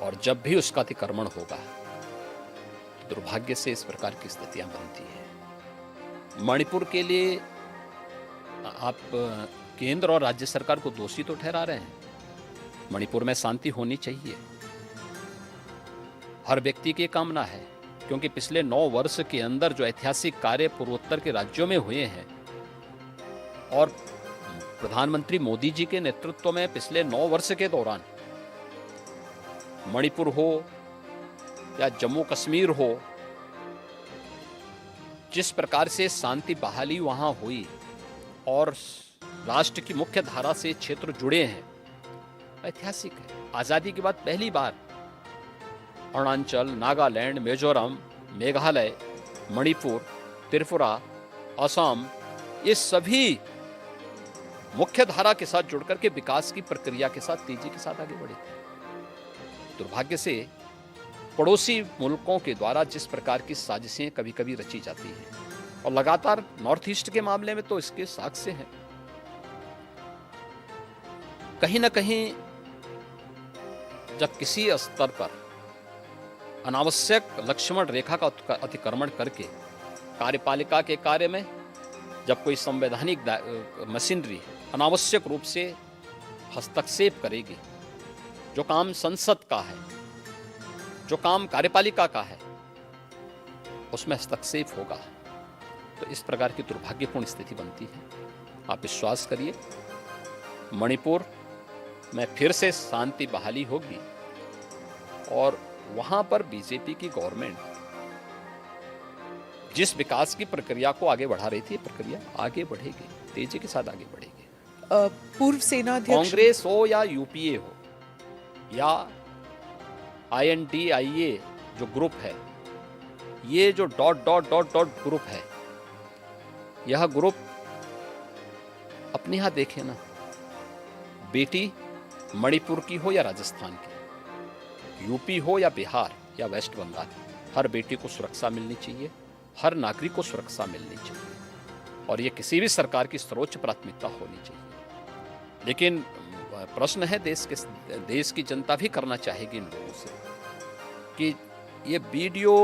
और जब भी उसका अतिक्रमण होगा तो दुर्भाग्य से इस प्रकार की स्थितियां बनती हैं। मणिपुर के लिए आप केंद्र और राज्य सरकार को दोषी तो ठहरा रहे हैं। मणिपुर में शांति होनी चाहिए, हर व्यक्ति की कामना है, क्योंकि पिछले 9 वर्ष के अंदर जो ऐतिहासिक कार्य पूर्वोत्तर के राज्यों में हुए हैं और प्रधानमंत्री मोदी जी के नेतृत्व में पिछले 9 वर्ष के दौरान मणिपुर हो या जम्मू कश्मीर हो, जिस प्रकार से शांति बहाली वहां हुई और राष्ट्र की मुख्य धारा से क्षेत्र जुड़े हैं, ऐतिहासिक है। आजादी के बाद पहली बार अरुणाचल, नागालैंड, मिजोरम, मेघालय, मणिपुर, त्रिपुरा, असम, ये सभी मुख्य धारा के साथ जुड़कर के विकास की प्रक्रिया के साथ तेजी के साथ आगे बढ़े थे। दुर्भाग्य से पड़ोसी मुल्कों के द्वारा जिस प्रकार की साजिशें कभी कभी रची जाती हैं और लगातार नॉर्थ ईस्ट के मामले में तो इसके साक्ष्य हैं, कहीं ना कहीं जब किसी स्तर पर अनावश्यक लक्ष्मण रेखा का अतिक्रमण करके कार्यपालिका के कार्य में जब कोई संवैधानिक मशीनरी अनावश्यक रूप से हस्तक्षेप करेगी, जो काम संसद का है, जो काम कार्यपालिका का है, उसमें हस्तक्षेप होगा, तो इस प्रकार की दुर्भाग्यपूर्ण स्थिति बनती है। आप विश्वास करिए, मणिपुर में फिर से शांति बहाली होगी और वहां पर बीजेपी की गवर्नमेंट जिस विकास की प्रक्रिया को आगे बढ़ा रही थी, प्रक्रिया आगे बढ़ेगी, तेजी के साथ आगे बढ़ेगी। पूर्व सेनाध्यक्ष कांग्रेस हो या यूपीए हो या INDIA जो ग्रुप है, ये जो ... ग्रुप है, यह ग्रुप अपने यहां देखे ना, बेटी मणिपुर की हो या राजस्थान की, यूपी हो या बिहार या वेस्ट बंगाल, हर बेटी को सुरक्षा मिलनी चाहिए, हर नागरिक को सुरक्षा मिलनी चाहिए और ये किसी भी सरकार की सर्वोच्च प्राथमिकता होनी चाहिए। लेकिन प्रश्न है, देश की जनता भी करना चाहेगी इन लोगों से कि ये वीडियो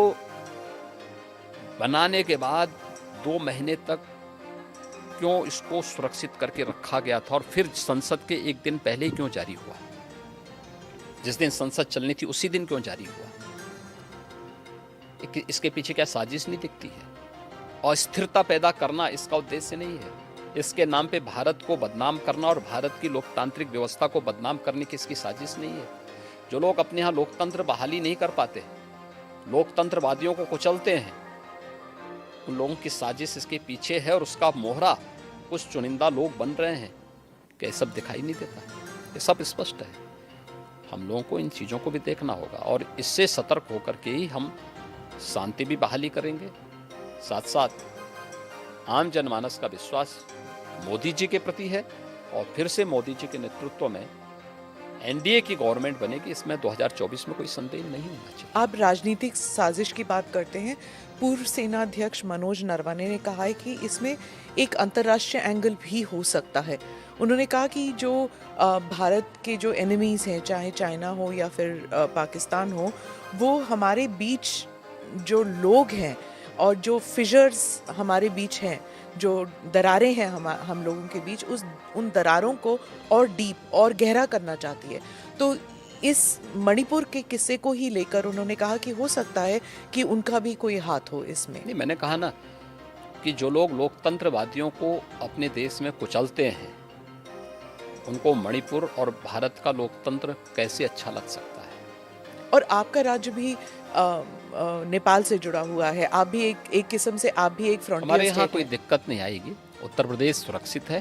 बनाने के बाद 2 महीने तक क्यों इसको सुरक्षित करके रखा गया था और फिर संसद के एक दिन पहले ही क्यों जारी हुआ, जिस दिन संसद चलनी थी उसी दिन क्यों जारी हुआ? इसके पीछे क्या साजिश नहीं दिखती है? अस्थिरता पैदा करना इसका उद्देश्य नहीं है। इसके नाम पे भारत को बदनाम करना और भारत की लोकतांत्रिक व्यवस्था को बदनाम करने की इसकी साजिश नहीं है। जो लोग अपने यहाँ लोकतंत्र बहाली नहीं कर पाते, लोकतंत्रवादियों को कुचलते हैं, उन लोगों की साजिश इसके पीछे है और उसका मोहरा कुछ चुनिंदा लोग बन रहे हैं। क्या सब दिखाई नहीं देता? ये सब स्पष्ट है। हम लोगों को इन चीज़ों को भी देखना होगा और इससे सतर्क होकर के ही हम शांति भी बहाली करेंगे। साथ साथ आम जनमानस का विश्वास मोदी जी के प्रति है और फिर से मोदी जी के नेतृत्व में NDA की गवर्नमेंट बनेगी, इसमें 2024 में कोई संदेह नहीं होना चाहिए। आप राजनीतिक साजिश की बात करते हैं। पूर्व सेनाध्यक्ष मनोज नरवणे ने कहा है कि इसमें एक अंतर्राष्ट्रीय एंगल भी हो सकता है। उन्होंने कहा कि जो भारत के जो एनिमीज हैं, चाहे चाइना हो या फिर पाकिस्तान हो, वो हमारे बीच जो लोग हैं और जो फिशर्स हमारे बीच हैं, जो दरारें हैं हम लोगों के बीच, उन दरारों को और डीप और गहरा करना चाहती है। तो इस मणिपुर के किस्से को ही लेकर उन्होंने कहा कि हो सकता है कि उनका भी कोई हाथ हो इसमें। नहीं, मैंने कहा ना कि जो लोग लोकतंत्रवादियों को अपने देश में कुचलते हैं, उनको मणिपुर और भारत का लोकतंत्र कैसे अच्छा लग सकता है? और आपका राज्य भी नेपाल से जुड़ा हुआ है, आप भी एक किस्म से आप भी एक फ्रंटियर हमारे यहाँ कोई दिक्कत नहीं आएगी। उत्तर प्रदेश सुरक्षित है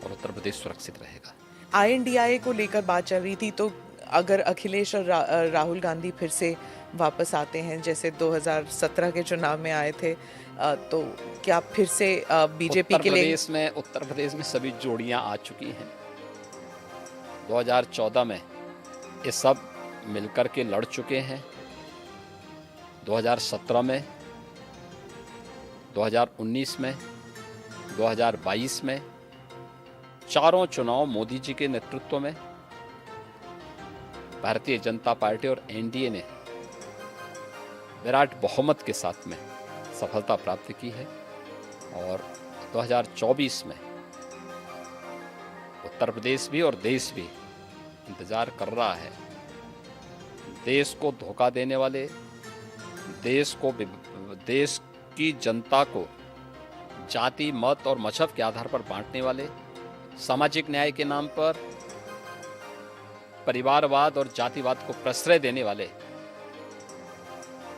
और उत्तर प्रदेश सुरक्षित रहेगा। INDIA को लेकर बात चल रही थी, तो अगर अखिलेश और राहुल गांधी फिर से वापस आते हैं जैसे 2017 के चुनाव में आए थे, तो क्या फिर से बीजेपी के लिए? उत्तर प्रदेश में सभी जोड़ियां आ चुकी हैं। 2014 में ये सब मिलकर के लड़ चुके हैं, 2017 में, 2019 में, 2022 में, चारों चुनाव मोदी जी के नेतृत्व में भारतीय जनता पार्टी और एनडीए ने विराट बहुमत के साथ में सफलता प्राप्त की है और 2024 में उत्तर प्रदेश भी और देश भी इंतजार कर रहा है। देश को धोखा देने वाले, देश की जनता को जाति, मत और मजहब के आधार पर बांटने वाले, सामाजिक न्याय के नाम पर परिवारवाद और जातिवाद को प्रश्रय देने वाले,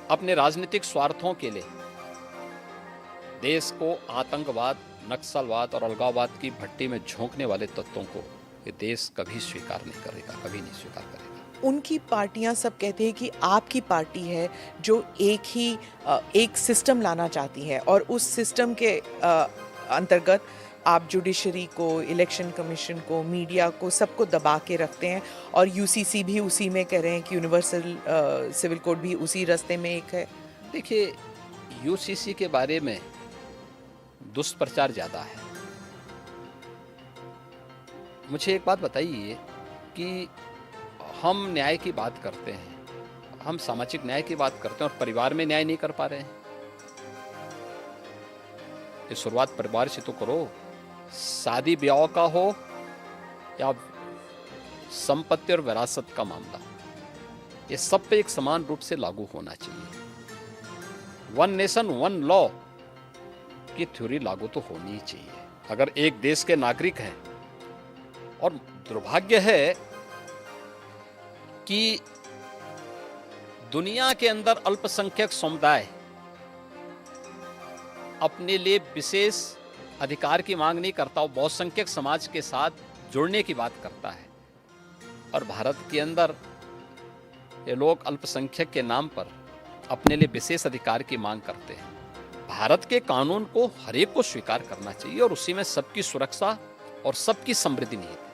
अपने राजनीतिक स्वार्थों के लिए देश को आतंकवाद, नक्सलवाद और अलगाववाद की भट्टी में झोंकने वाले तत्वों को ये देश कभी स्वीकार नहीं करेगा, कभी नहीं स्वीकार करेगा। उनकी पार्टियां सब कहते हैं कि आपकी पार्टी है जो एक सिस्टम लाना चाहती है और उस सिस्टम के अंतर्गत आप जुडिशरी को, इलेक्शन कमीशन को, मीडिया को, सबको दबा के रखते हैं और यूसीसी भी उसी में कह रहे हैं कि यूनिवर्सल सिविल कोड भी उसी रास्ते में एक है। देखिए, यूसीसी के बारे में दुष्प्रचार ज़्यादा है। मुझे एक बात बताइए कि हम न्याय की बात करते हैं, हम सामाजिक न्याय की बात करते हैं और परिवार में न्याय नहीं कर पा रहे हैं। ये शुरुआत परिवार से तो करो। शादी ब्याह का हो या संपत्ति और विरासत का मामला, ये सब पे एक समान रूप से लागू होना चाहिए। वन नेशन वन लॉ की थ्योरी लागू तो होनी ही चाहिए। अगर एक देश के नागरिक हैं, और दुर्भाग्य है कि दुनिया के अंदर अल्पसंख्यक समुदाय अपने लिए विशेष अधिकार की मांग नहीं करता, वो बहुसंख्यक समाज के साथ जुड़ने की बात करता है। और भारत के अंदर ये लोग अल्पसंख्यक के नाम पर अपने लिए विशेष अधिकार की मांग करते हैं। भारत के कानून को हर एक को स्वीकार करना चाहिए और उसी में सबकी सुरक्षा और सबकी समृद्धि निहित है।